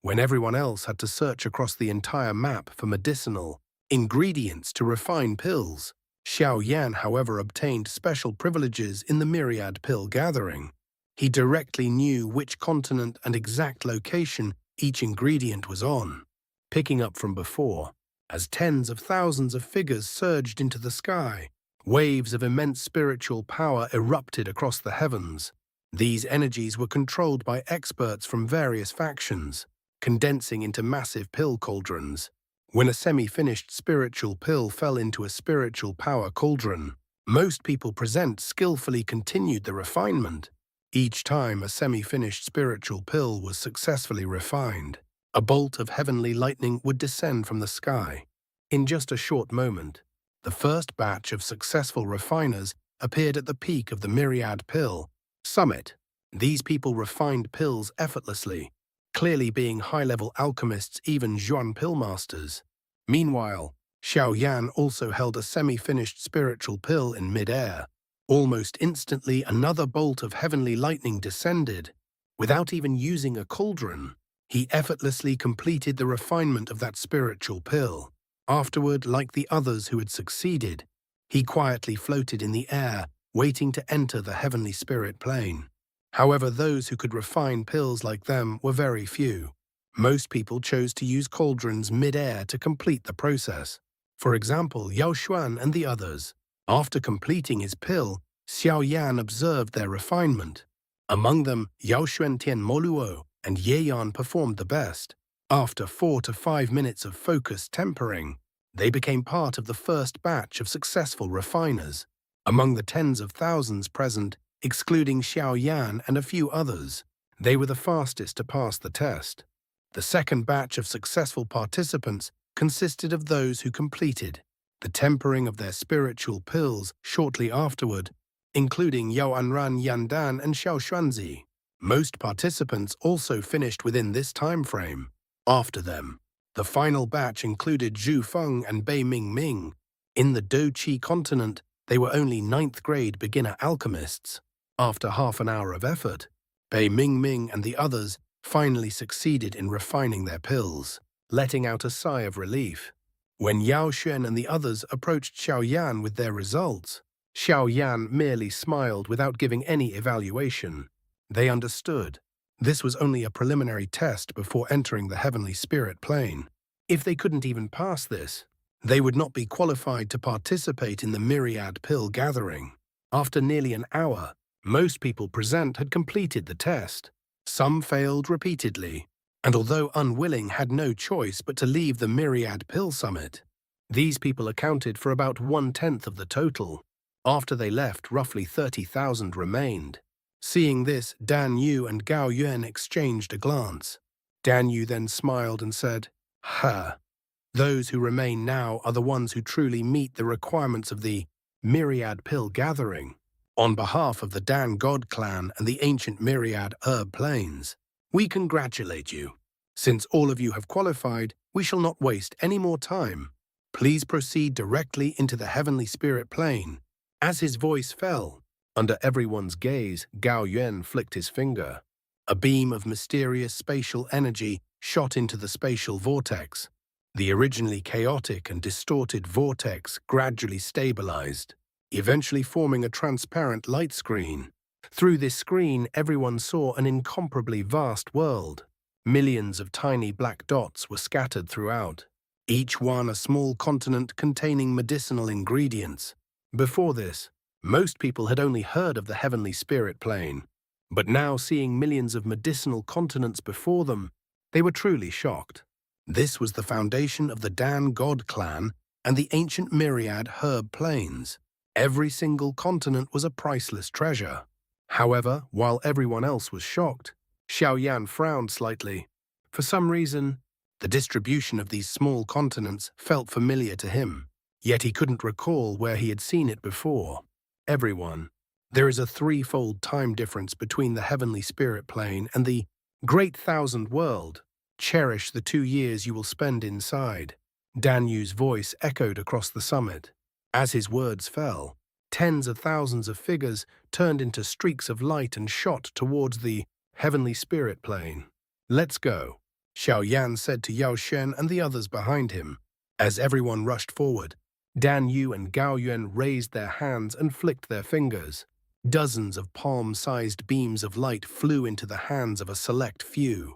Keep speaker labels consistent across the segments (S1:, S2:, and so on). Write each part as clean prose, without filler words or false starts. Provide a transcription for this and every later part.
S1: when everyone else had to search across the entire map for medicinal ingredients to refine pills. Xiao Yan, however, obtained special privileges in the Myriad pill gathering. He directly knew which continent and exact location each ingredient was on, picking up from before. As tens of thousands of figures surged into the sky, waves of immense spiritual power erupted across the heavens. These energies were controlled by experts from various factions, condensing into massive pill cauldrons. When a semi-finished spiritual pill fell into a spiritual power cauldron, most people present skillfully continued the refinement. Each time a semi-finished spiritual pill was successfully refined, a bolt of heavenly lightning would descend from the sky. In just a short moment, the first batch of successful refiners appeared at the peak of the Myriad pill summit. These people refined pills effortlessly, clearly being high-level alchemists, even Zhuan pill masters. Meanwhile, Xiao Yan also held a semi-finished spiritual pill in mid-air. Almost instantly, another bolt of heavenly lightning descended. Without even using a cauldron, he effortlessly completed the refinement of that spiritual pill. Afterward, like the others who had succeeded, he quietly floated in the air, waiting to enter the heavenly spirit plane. However, those who could refine pills like them were very few. Most people chose to use cauldrons mid-air to complete the process. For example, Yao Xuan and the others. After completing his pill, Xiao Yan observed their refinement. Among them, Yao Xuan Tian Moluo and Ye Yan performed the best. After 4 to 5 minutes of focused tempering, they became part of the first batch of successful refiners. Among the tens of thousands present, excluding Xiao Yan and a few others, they were the fastest to pass the test. The second batch of successful participants consisted of those who completed the tempering of their spiritual pills shortly afterward, including Yao Anran Yandan and Xiao Xuanzi. Most participants also finished within this time frame. After them, the final batch included Zhu Feng and Bei Mingming. In the Doqi continent, they were only 9th grade beginner alchemists. After half an hour of effort, Bei Mingming and the others finally succeeded in refining their pills, letting out a sigh of relief. When Yao Xuan and the others approached Xiao Yan with their results, Xiao Yan merely smiled without giving any evaluation. They understood. This was only a preliminary test before entering the heavenly spirit plane. If they couldn't even pass this, they would not be qualified to participate in the Myriad pill gathering. After nearly an hour, most people present had completed the test. Some failed repeatedly, and although unwilling, had no choice but to leave the Myriad pill summit. These people accounted for about 1/10 of the total. After they left, roughly 30,000 remained. Seeing this, Dan Yu and Gao Yuan exchanged a glance. Dan Yu then smiled and said, "Ha! Those who remain now are the ones who truly meet the requirements of the Myriad pill gathering. On behalf of the Dan God clan and the ancient Myriad herb plains, we congratulate you. Since all of you have qualified, we shall not waste any more time. Please proceed directly into the heavenly spirit plane." As his voice fell, under everyone's gaze, Gao Yuan flicked his finger. A beam of mysterious spatial energy shot into the spatial vortex. The originally chaotic and distorted vortex gradually stabilized, eventually forming a transparent light screen. Through this screen, everyone saw an incomparably vast world. Millions of tiny black dots were scattered throughout, each one a small continent containing medicinal ingredients. Before this, most people had only heard of the heavenly spirit plane, but now seeing millions of medicinal continents before them, they were truly shocked. This was the foundation of the Dan God clan and the ancient Myriad herb plains. Every single continent was a priceless treasure. However, while everyone else was shocked, Xiao Yan frowned slightly. For some reason, the distribution of these small continents felt familiar to him, yet he couldn't recall where he had seen it before. Everyone, there is a threefold time difference between the heavenly spirit plane and the Great Thousand World. Cherish the 2 years you will spend inside. Dan Yu's voice echoed across the summit. As his words fell, tens of thousands of figures turned into streaks of light and shot towards the heavenly spirit plane. "Let's go." Xiao Yan said to Yao Shen and the others behind him. As everyone rushed forward, Dan Yu and Gao Yuan raised their hands and flicked their fingers. Dozens of palm-sized beams of light flew into the hands of a select few.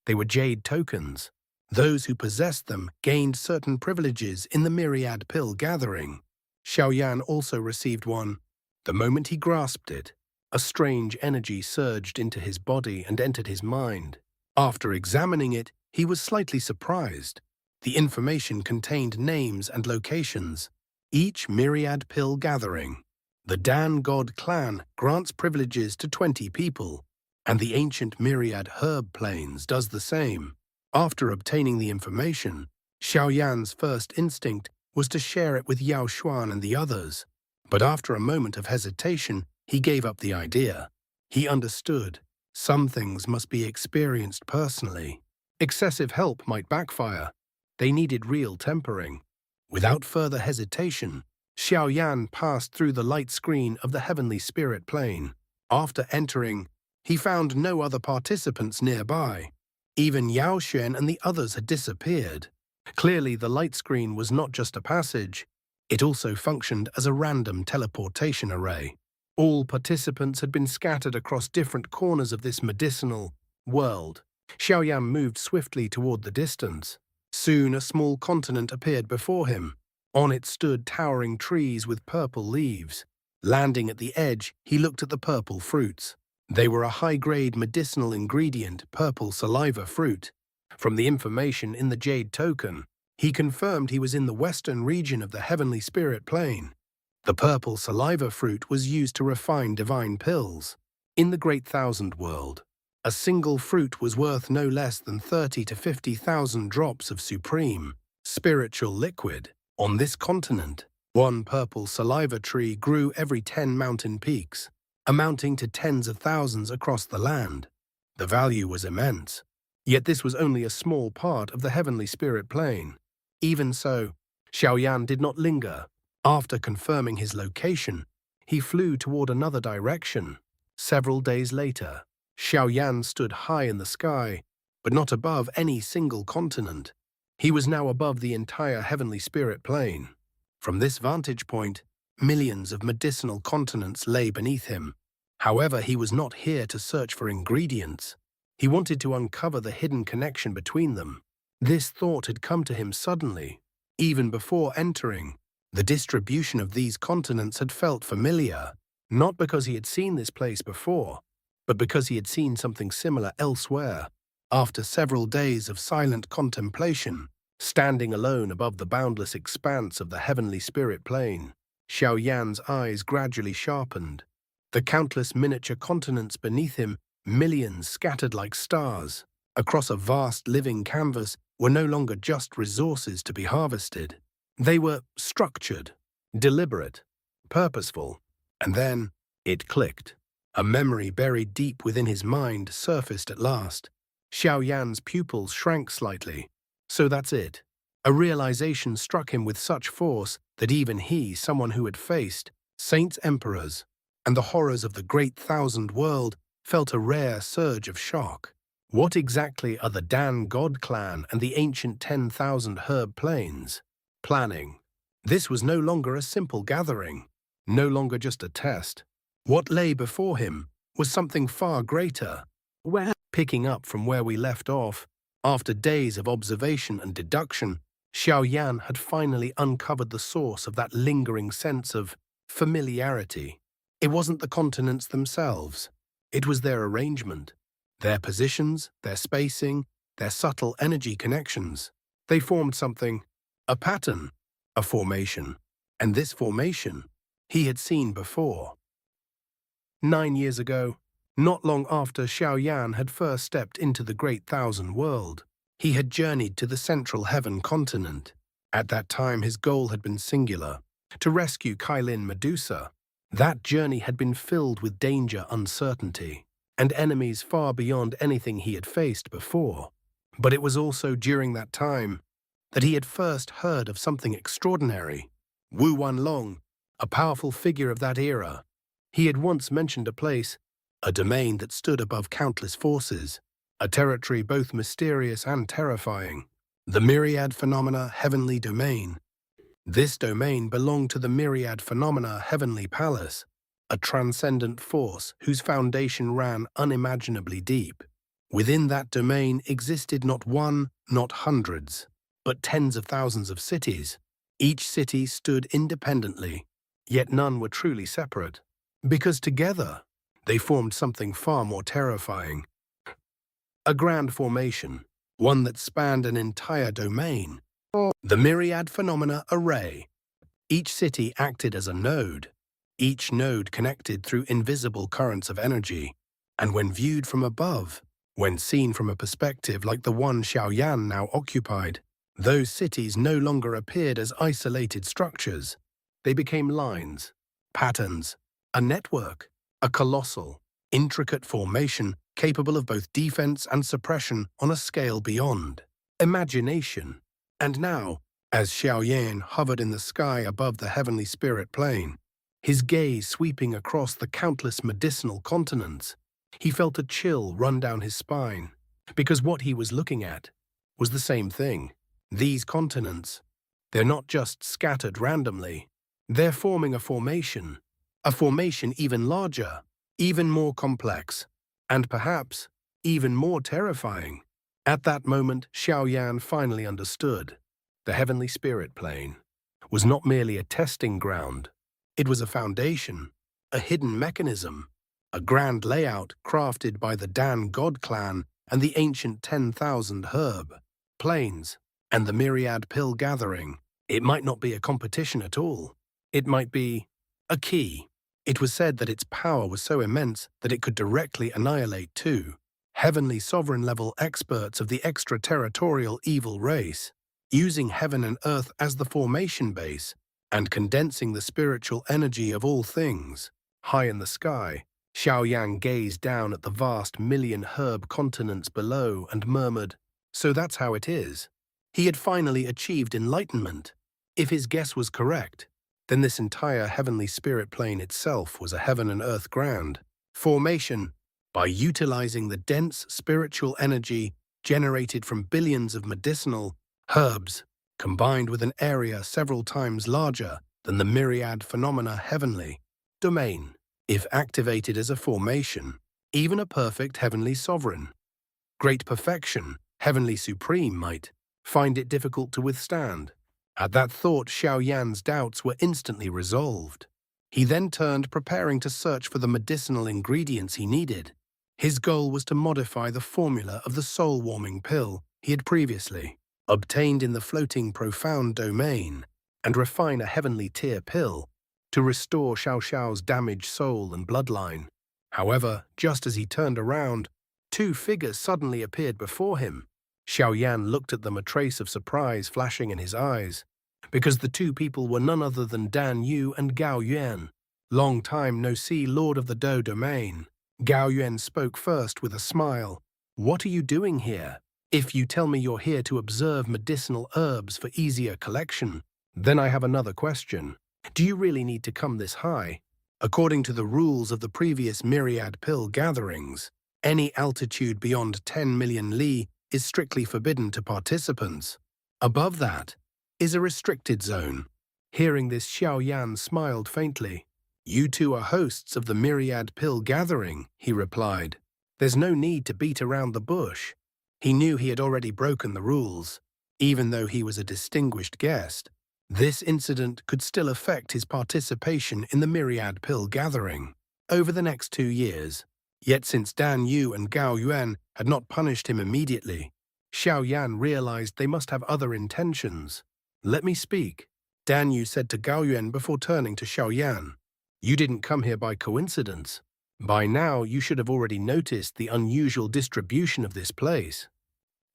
S1: They were jade tokens. Those who possessed them gained certain privileges in the Myriad pill gathering. Xiao Yan also received one. The moment he grasped it, a strange energy surged into his body and entered his mind. After examining it, he was slightly surprised. The information contained names and locations. Each Myriad pill gathering. The Dan God clan grants privileges to 20 people, and the ancient Myriad herb plains does the same. After obtaining the information, Xiao Yan's first instinct was to share it with Yao Xuan and the others. But after a moment of hesitation, he gave up the idea. He understood. Some things must be experienced personally. Excessive help might backfire. They needed real tempering. Without further hesitation, Xiao Yan passed through the light screen of the heavenly spirit plane. After entering, he found no other participants nearby. Even Yao Shen and the others had disappeared. Clearly, the light screen was not just a passage. It also functioned as a random teleportation array. All participants had been scattered across different corners of this medicinal world. Xiao Yan moved swiftly toward the distance. Soon a small continent appeared before him. On it stood towering trees with purple leaves. Landing at the edge, he looked at the purple fruits. They were a high-grade medicinal ingredient, purple saliva fruit. From the information in the jade token, he confirmed he was in the western region of the heavenly spirit plane. The purple saliva fruit was used to refine divine pills. In the Great Thousand World, a single fruit was worth no less than 30 to 50,000 drops of supreme, spiritual liquid. On this continent, one purple saliva tree grew every 10 mountain peaks, amounting to tens of thousands across the land. The value was immense. Yet this was only a small part of the heavenly spirit plane. Even so, Xiao Yan did not linger. After confirming his location, he flew toward another direction. Several days later, Xiao Yan stood high in the sky, but not above any single continent. He was now above the entire heavenly spirit plane. From this vantage point, millions of medicinal continents lay beneath him. However, he was not here to search for ingredients. He wanted to uncover the hidden connection between them. This thought had come to him suddenly. Even before entering, the distribution of these continents had felt familiar, not because he had seen this place before, but because he had seen something similar elsewhere. After several days of silent contemplation, standing alone above the boundless expanse of the heavenly spirit plane, Xiao Yan's eyes gradually sharpened. The countless miniature continents beneath him, millions scattered like stars, across a vast living canvas, were no longer just resources to be harvested. They were structured, deliberate, purposeful. And then it clicked. A memory buried deep within his mind surfaced at last. Xiao Yan's pupils shrank slightly. So that's it. A realization struck him with such force that even he, someone who had faced saints-emperors and the horrors of the Great Thousand World, felt a rare surge of shock. What exactly are the Dan God clan and the ancient 10,000 herb plains planning? This was no longer a simple gathering, no longer just a test. What lay before him was something far greater. Picking up from where we left off, after days of observation and deduction, Xiao Yan had finally uncovered the source of that lingering sense of familiarity. It wasn't the continents themselves. It was their arrangement, their positions, their spacing, their subtle energy connections. They formed something, a pattern, a formation. And this formation he had seen before. 9 years ago, not long after Xiao Yan had first stepped into the Great Thousand World, he had journeyed to the Central Heaven continent. At that time, his goal had been singular: to rescue Kailin Medusa. That journey had been filled with danger, uncertainty, and enemies far beyond anything he had faced before. But it was also during that time that he had first heard of something extraordinary. Wu Wanlong, a powerful figure of that era. He had once mentioned a place, a domain that stood above countless forces. a territory both mysterious and terrifying. The Myriad Phenomena Heavenly Domain. This domain belonged to the Myriad Phenomena Heavenly Palace, a transcendent force whose foundation ran unimaginably deep. Within that domain existed not one, not hundreds, but tens of thousands of cities. Each city stood independently, yet none were truly separate, because together they formed something far more terrifying. A grand formation, one that spanned an entire domain. The Myriad Phenomena Array. Each city acted as a node, each node connected through invisible currents of energy, and when viewed from above, when seen from a perspective like the one Xiao now occupied, those cities no longer appeared as isolated structures. They became lines, patterns, a network, a colossal, intricate formation capable of both defense and suppression on a scale beyond imagination. And now, as Xiao hovered in the sky above the heavenly spirit plane, his gaze sweeping across the countless medicinal continents, he felt a chill run down his spine, because what he was looking at was the same thing. These continents, they're not just scattered randomly. They're forming a formation even larger, even more complex, and perhaps even more terrifying. At that moment, Xiao finally understood. The heavenly spirit plane was not merely a testing ground. It was a foundation, a hidden mechanism, a grand layout crafted by the Dan God clan and the ancient 10,000 herb, planes, and the Myriad pill gathering. It might not be a competition at all. It might be a key. It was said that its power was so immense that it could directly annihilate two heavenly sovereign-level experts of the extraterritorial evil race, using heaven and earth as the formation base and condensing the spiritual energy of all things. High in the sky, Xiao gazed down at the vast million herb continents below and murmured, "So that's how it is." He had finally achieved enlightenment. If his guess was correct, then this entire heavenly spirit plane itself was a heaven and earth grand formation. By utilizing the dense spiritual energy generated from billions of medicinal herbs, combined with an area several times larger than the Myriad Phenomena Heavenly Domain, if activated as a formation, even a perfect heavenly sovereign, great perfection, heavenly supreme might find it difficult to withstand. At that thought, Xiao doubts were instantly resolved. He then turned, preparing to search for the medicinal ingredients he needed. His goal was to modify the formula of the soul-warming pill he had previously obtained in the floating profound domain, and refine a heavenly tier pill to restore Xiao's damaged soul and bloodline. However, just as he turned around, two figures suddenly appeared before him. Xiao looked at them, a trace of surprise flashing in his eyes, because the two people were none other than Dan Yu and Gao Yuan. Long time no see, Lord of the Dou Domain. Gao Yuan spoke first with a smile. "What are you doing here? If you tell me you're here to observe medicinal herbs for easier collection, then I have another question. Do you really need to come this high? According to the rules of the previous Myriad pill gatherings, any altitude beyond 10 million li is strictly forbidden to participants. Above that is a restricted zone." Hearing this, Xiao smiled faintly. "You two are hosts of the Myriad pill gathering," he replied. "There's no need to beat around the bush." He knew he had already broken the rules. Even though he was a distinguished guest, this incident could still affect his participation in the Myriad pill gathering over the next 2 years. Yet since Dan Yu and Gao Yuan had not punished him immediately, Xiao realized they must have other intentions. "Let me speak," Dan Yu said to Gao Yuan before turning to Xiao. "You didn't come here by coincidence. By now, you should have already noticed the unusual distribution of this place."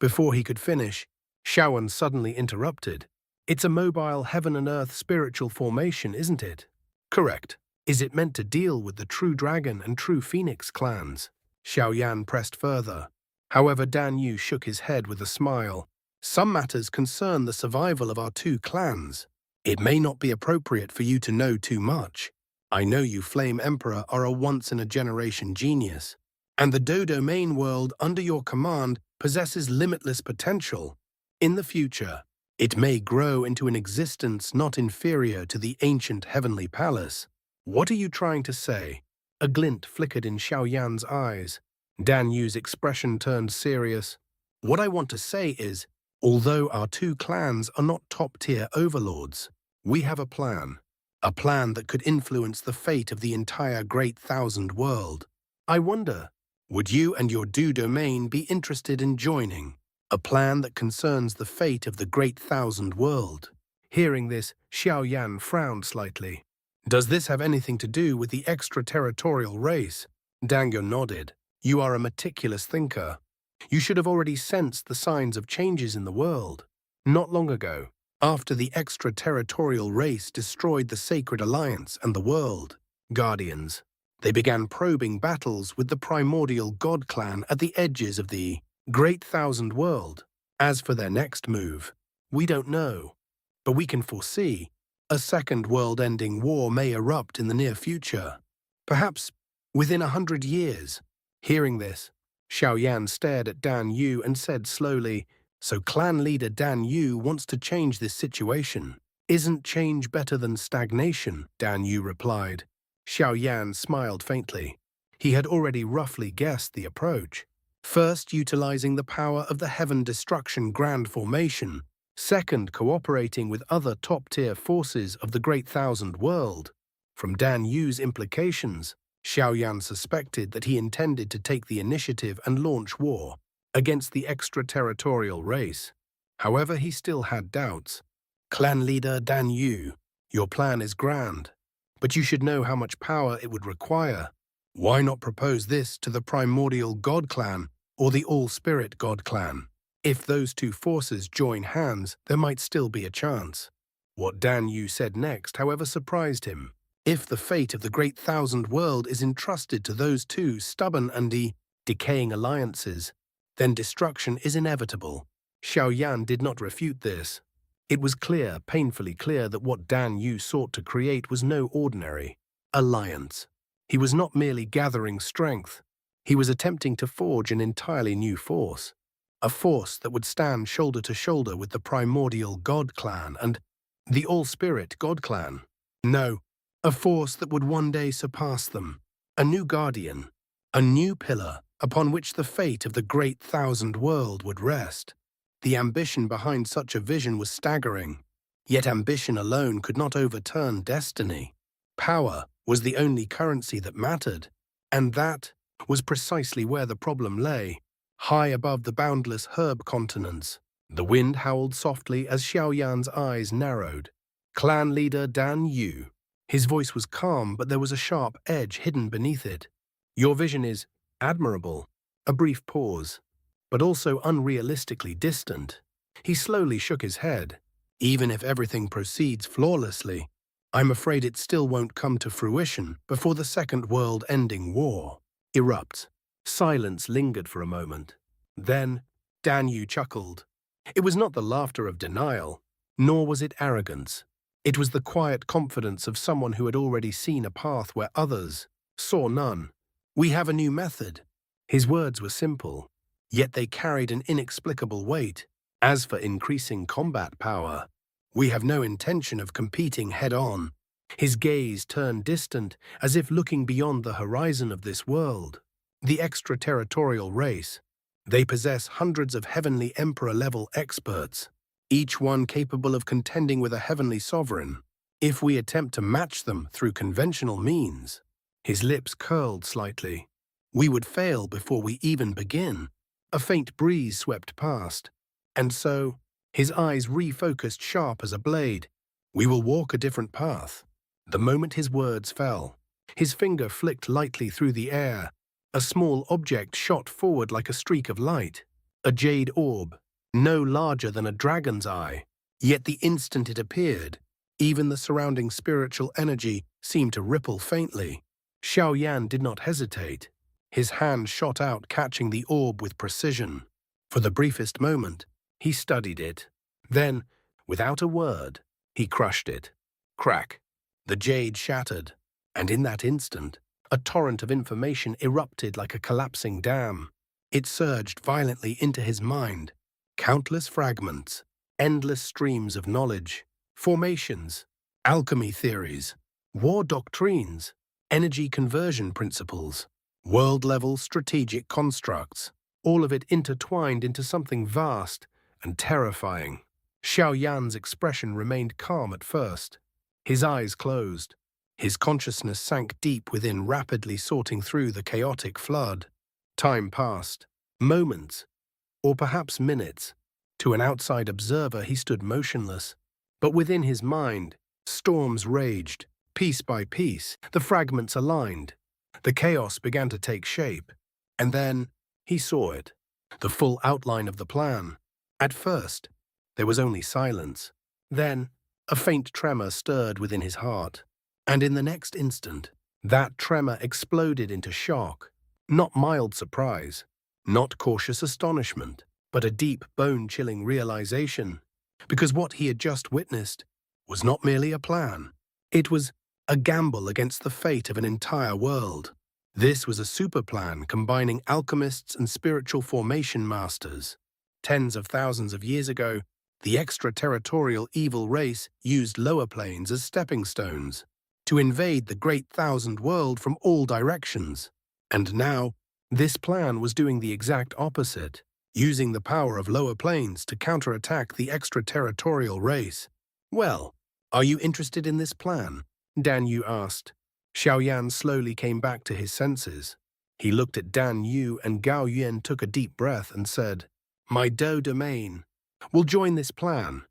S1: Before he could finish, Xiao suddenly interrupted. "It's a mobile heaven and earth spiritual formation, isn't it?" "Correct. Is it meant to deal with the True Dragon and True Phoenix clans?" Xiao pressed further. However, Dan Yu shook his head with a smile. "Some matters concern the survival of our two clans. It may not be appropriate for you to know too much. I know you, Flame Emperor, are a once-in-a-generation genius. And the domain world under your command possesses limitless potential. In the future, it may grow into an existence not inferior to the ancient heavenly palace. What are you trying to say? A glint flickered in Xiao Yan's eyes. Dan Yu's expression turned serious. What I want to say is, although our two clans are not top-tier overlords, we have a plan. A plan that could influence the fate of the entire Great Thousand World. I wonder, would you and your domain be interested in joining? A plan that concerns the fate of the Great Thousand World. Hearing this, Xiao Yan frowned slightly. Does this have anything to do with the extraterritorial race? Dango nodded. You are a meticulous thinker. You should have already sensed the signs of changes in the world. Not long ago, after the extraterritorial race destroyed the Sacred Alliance and the world, Guardians, they began probing battles with the primordial God clan at the edges of the Great Thousand World. As for their next move, we don't know, but we can foresee a second world-ending war may erupt in the near future, perhaps within 100 years. Hearing this, Xiao Yan stared at Dan Yu and said slowly, "So clan leader Dan Yu wants to change this situation. Isn't change better than stagnation?" Dan Yu replied. Xiao Yan smiled faintly. He had already roughly guessed the approach. First, utilizing the power of the Heaven Destruction Grand Formation. Second, cooperating with other top-tier forces of the Great Thousand World. From Dan Yu's implications, Xiao Yan suspected that he intended to take the initiative and launch war against the extraterritorial race. However, he still had doubts. Clan leader Dan Yu, your plan is grand, but you should know how much power it would require. Why not propose this to the primordial God clan or the all-spirit God clan? If those two forces join hands, there might still be a chance. What Dan Yu said next, however, surprised him. If the fate of the Great Thousand World is entrusted to those two stubborn and decaying alliances, then destruction is inevitable. Xiao Yan did not refute this. It was clear, painfully clear, that what Dan Yu sought to create was no ordinary alliance. He was not merely gathering strength. He was attempting to forge an entirely new force. A force that would stand shoulder to shoulder with the primordial God clan and the all-spirit God clan. No, a force that would one day surpass them. A new guardian, a new pillar upon which the fate of the Great Thousand World would rest. The ambition behind such a vision was staggering. Yet ambition alone could not overturn destiny. Power was the only currency that mattered, and that was precisely where the problem lay. High above the boundless herb continents, the wind howled softly as Xiao Yan's eyes narrowed. Clan leader Dan Yu. His voice was calm, but there was a sharp edge hidden beneath it. Your vision is admirable. A brief pause, but also unrealistically distant. He slowly shook his head. Even if everything proceeds flawlessly, I'm afraid it still won't come to fruition before the second world-ending war erupts. Silence lingered for a moment. Then, Dan Yu chuckled. It was not the laughter of denial, nor was it arrogance. It was the quiet confidence of someone who had already seen a path where others saw none. We have a new method. His words were simple, yet they carried an inexplicable weight. As for increasing combat power, we have no intention of competing head-on. His gaze turned distant, as if looking beyond the horizon of this world. The extraterritorial race. They possess hundreds of heavenly emperor-level experts, each one capable of contending with a heavenly sovereign. If we attempt to match them through conventional means, his lips curled slightly, we would fail before we even begin. A faint breeze swept past, and so, his eyes refocused sharp as a blade. We will walk a different path. The moment his words fell, his finger flicked lightly through the air. A small object shot forward like a streak of light. A jade orb, no larger than a dragon's eye. Yet the instant it appeared, even the surrounding spiritual energy seemed to ripple faintly. Xiao Yan did not hesitate. His hand shot out, catching the orb with precision. For the briefest moment, he studied it. Then, without a word, he crushed it. Crack. The jade shattered, and in that instant, A torrent of information erupted like a collapsing dam. It surged violently into his mind. Countless fragments, endless streams of knowledge, formations, alchemy theories, war doctrines, energy conversion principles, world-level strategic constructs, all of it intertwined into something vast and terrifying. Xiao Yan's expression remained calm at first. His eyes closed. His consciousness sank deep within, rapidly sorting through the chaotic flood. Time passed. Moments, or perhaps minutes. To an outside observer, he stood motionless. But within his mind, storms raged. Piece by piece, the fragments aligned. The chaos began to take shape. And then he saw it, the full outline of the plan. At first, there was only silence. Then, a faint tremor stirred within his heart. And in the next instant, that tremor exploded into shock. Not mild surprise, not cautious astonishment, but a deep, bone-chilling realization. Because what he had just witnessed was not merely a plan. It was a gamble against the fate of an entire world. This was a super plan combining alchemists and spiritual formation masters. Tens of thousands of years ago, the extraterritorial evil race used lower planes as stepping stones to invade the Great Thousand World from all directions. And now, this plan was doing the exact opposite, using the power of lower planes to counterattack the extraterritorial race. Well, are you interested in this plan? Dan Yu asked. Xiao Yan slowly came back to his senses. He looked at Dan Yu, and Gao Yuan took a deep breath and said, "My Do domain will join this plan.